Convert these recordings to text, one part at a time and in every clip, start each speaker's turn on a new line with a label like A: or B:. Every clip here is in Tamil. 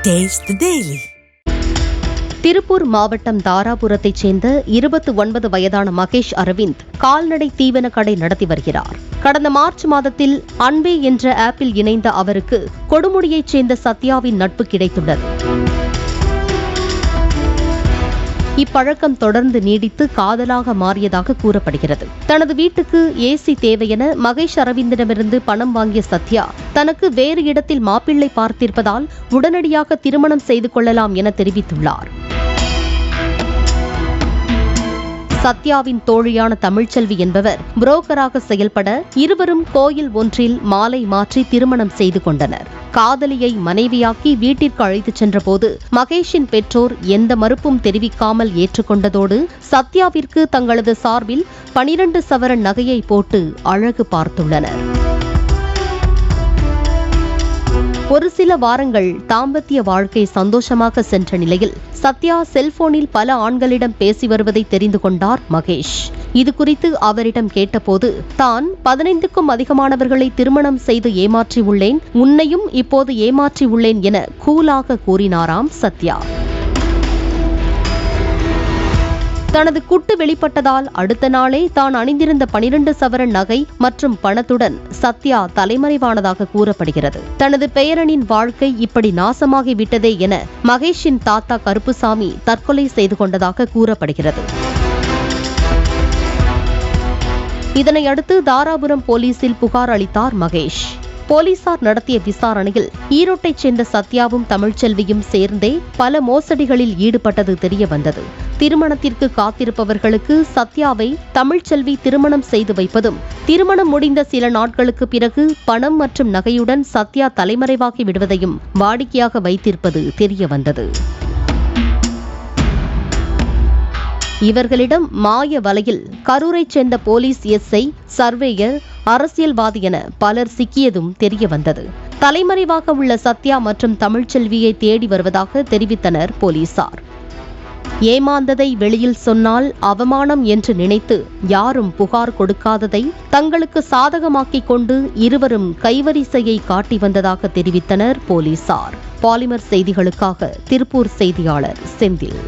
A: Taste the Daily.
B: திருப்பூர் மாவட்டம் தாராபுரத்தைச் சேர்ந்த 29 வயதான மகேஷ் அரவிந்த் கால்நடை தீவன கடை நடத்தி வருகிறார். கடந்த மார்ச் மாதத்தில் அன்பே என்ற ஆப்பில் இணைந்த அவருக்கு கொடுமுடியைச் சேர்ந்த சத்யாவின் நட்பு கிடைத்துள்ளது. இப்பழக்கம் தொடர்ந்து நீடித்து காதலாக மாறியதாக கூறப்படுகிறது. தனது வீட்டுக்கு ஏசி தேவையென மகேஷ் அரவிந்திடமிருந்து பணம் வாங்கிய சத்யா தனக்கு வேறு இடத்தில் மாப்பிள்ளை பார்த்திருப்பதால் உடனடியாக திருமணம் செய்து கொள்ளலாம் என தெரிவித்துள்ளார். சத்யாவின் தோழியான தமிழ்ச்செல்வி என்பவர் புரோக்கராக செயல்பட இருவரும் கோயில் ஒன்றில் மாலை மாற்றி திருமணம் செய்து கொண்டனர். காதலியை மனைவியாக்கி வீட்டிற்கு அழைத்துச் சென்றபோது மகேஷின் பெற்றோர் எந்த மறுப்பும் தெரிவிக்காமல் ஏற்றுக்கொண்டதோடு சத்யாவிற்கு தங்களது சார்பில் 12 சவரன் நகையை போட்டு அழகு பார்த்துள்ளனர். ஒரு சில வாரங்கள் தாம்பத்திய வாழ்க்கை சந்தோஷமாக சென்ற நிலையில் சத்யா செல்போனில் பல ஆண்களிடம் பேசி வருவதை தெரிந்து கொண்டார் மகேஷ். இது குறித்து அவரிடம் கேட்டபோது தான் 15க்கும் அதிகமானவர்களை திருமணம் செய்து ஏமாற்றி உள்ளேன், உன்னையும் இப்போது ஏமாற்றி உள்ளேன் என கூலாக கூறினாராம் சத்யா. தனது குட்டு வெளிப்பட்டதால் அடுத்த நாளே தான் அணிந்திருந்த 12 சவரன் நகை மற்றும் பணத்துடன் சத்யா தலைமறைவானதாக கூறப்படுகிறது. தனது பெயரனின் வாழ்க்கை இப்படி நாசமாகி விட்டதே என மகேஷின் தாத்தா கருப்புசாமி தற்கொலை செய்து கொண்டதாக கூறப்படுகிறது. இதனையடுத்து தாராபுரம் போலீசில் புகார் அளித்தார் மகேஷ். போலீசார் நடத்திய விசாரணையில் ஈரோட்டைச் சேர்ந்த சத்யாவும் தமிழ்ச்செல்வியும் சேர்ந்தே பல மோசடிகளில் ஈடுபட்டது தெரிய வந்தது. திருமணத்திற்கு காத்திருப்பவர்களுக்கு சத்யாவை தமிழ்ச்செல்வி திருமணம் செய்து வைப்பதும், திருமணம் முடிந்த சில நாட்களுக்கு பிறகு பணம் மற்றும் நகையுடன் சத்யா தலைமறைவாகி விடுவதையும் வாடிக்கையாக வைத்திருப்பது தெரிய வந்தது. இவர்களிடம் மாய வலையில் கரூரைச் சேர்ந்த போலீஸ் எஸ்ஐ, சர்வேயர், அரசியல்வாதி என பலர் சிக்கியதும் தெரிய வந்தது. தலைமறைவாக உள்ள சத்யா மற்றும் தமிழ்ச்செல்வியை தேடி வருவதாக தெரிவித்தனர் போலீசார். ஏமாந்ததை வெளியில் சொன்னால் அவமானம் என்று நினைத்து யாரும் புகார் கொடுக்காததை தங்களுக்கு சாதகமாக்கிக் கொண்டு இருவரும் கைவரிசையை காட்டி வந்ததாக தெரிவித்தனர் போலீசார். பாலிமர் செய்திகளுக்காக திருப்பூர் செய்தியாளர் செந்தில்.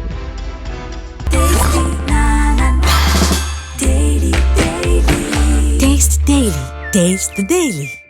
A: Taste the Daily.